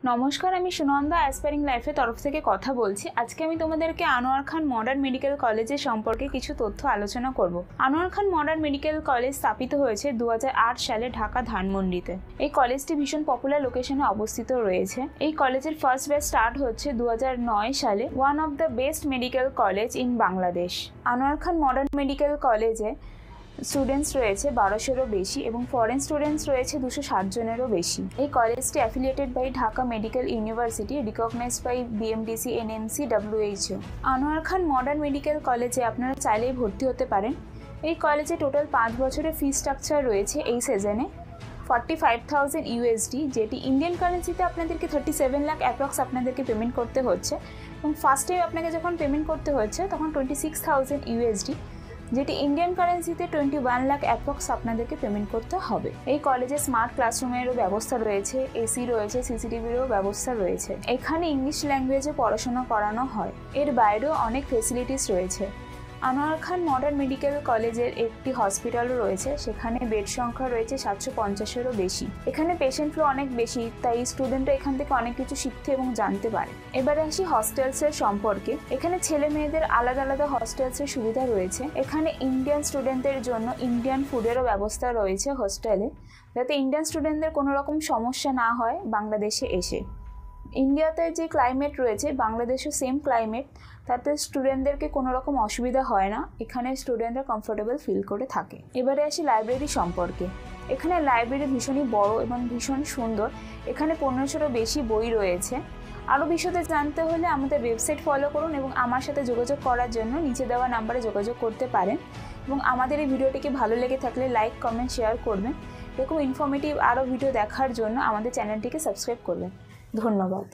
নমস্কার, আমি সুনন্দা অ্যাসপায়ারিং লাইফের তরফ থেকে কথা বলছি। আজকে আমি তোমাদেরকে আনোয়ার খান মডার্ন মেডিকেল কলেজের সম্পর্কে কিছু তথ্য আলোচনা করব। Anwar Khan modern medical college স্থাপিত হয়েছে 2008 সালে ঢাকা ধানমন্ডিতে। এই কলেজটি ভীষণ পপুলার লোকেশনে অবস্থিত রয়েছে। এই কলেজের ফার্স্ট ব্যাচ স্টার্ট হচ্ছে 2009 সালে। One of the best medical college in Bangladesh. Anwar Khan modern medical কলেজে স্টুডেন্টস রয়েছে 1200-এরও বেশি এবং ফরেন স্টুডেন্টস রয়েছে 260 জনেরও বেশি। এই কলেজটি affiliated by Dhaka medical university, recognised by BMDC, NMC, WHO। Anwar Khan modern medical কলেজে আপনারা চাইলেই ভর্তি হতে পারেন। এই কলেজে টোটাল 5 বছরের ফি স্ট্রাকচার রয়েছে এই সিজনে। 45,000 USD, যেটি ইন্ডিয়ান কারেন্সিতে আপনাদেরকে 37 লাখ অ্যাপ্রক্স আপনাদেরকে পেমেন্ট করতে হচ্ছে, এবং ফার্স্ট টাইম আপনাকে যখন পেমেন্ট করতে হচ্ছে তখন 26,000 USD, যেটি ইন্ডিয়ান কারেন্সিতে 21 লাখ অ্যাপ্রক্স আপনাদেরকে পেমেন্ট করতে হবে। এই কলেজে স্মার্ট ক্লাসরুমেরও ব্যবস্থা রয়েছে, এসি রয়েছে, সিসিটিভিরও ব্যবস্থা রয়েছে। এখানে ইংলিশ ল্যাঙ্গুয়েজে পড়াশোনা করানো হয়। এর বাইরেও অনেক ফেসিলিটিস রয়েছে। আনোয়ার খান মডার্ন মেডিকেল কলেজের একটি হসপিটালও রয়েছে, সেখানে বেড সংখ্যা রয়েছে 750-এরও বেশি। এখানে পেশেন্ট ফ্লো অনেক বেশি, তাই স্টুডেন্টরা এখান থেকে অনেক কিছু শিখতে এবং জানতে পারে। এবারে আসি হস্টেলসের সম্পর্কে। এখানে ছেলে মেয়েদের আলাদা আলাদা হস্টেলসের সুবিধা রয়েছে। এখানে ইন্ডিয়ান স্টুডেন্টদের জন্য ইন্ডিয়ান ফুডেরও ব্যবস্থা রয়েছে হোস্টেলে, যাতে ইন্ডিয়ান স্টুডেন্টদের কোনো রকম সমস্যা না হয় বাংলাদেশে এসে। ইন্ডিয়াতে যে ক্লাইমেট রয়েছে, বাংলাদেশেও সেম ক্লাইমেট, তাতে স্টুডেন্টদেরকে কোনো রকম অসুবিধা হয় না। এখানে স্টুডেন্টরা কমফোর্টেবল ফিল করে থাকে। এবারে আসি লাইব্রেরি সম্পর্কে। এখানে লাইব্রেরি ভীষণই বড় এবং ভীষণ সুন্দর। এখানে 1500-এরও বেশি বই রয়েছে। আরও বিশদে জানতে হলে আমাদের ওয়েবসাইট ফলো করুন এবং আমার সাথে যোগাযোগ করার জন্য নিচে দেওয়া নাম্বারে যোগাযোগ করতে পারেন। এবং আমাদের এই ভিডিওটিকে ভালো লেগে থাকলে লাইক, কমেন্ট, শেয়ার করবেন। এরকম ইনফরমেটিভ আরও ভিডিও দেখার জন্য আমাদের চ্যানেলটিকে সাবস্ক্রাইব করবেন। ধন্যবাদ।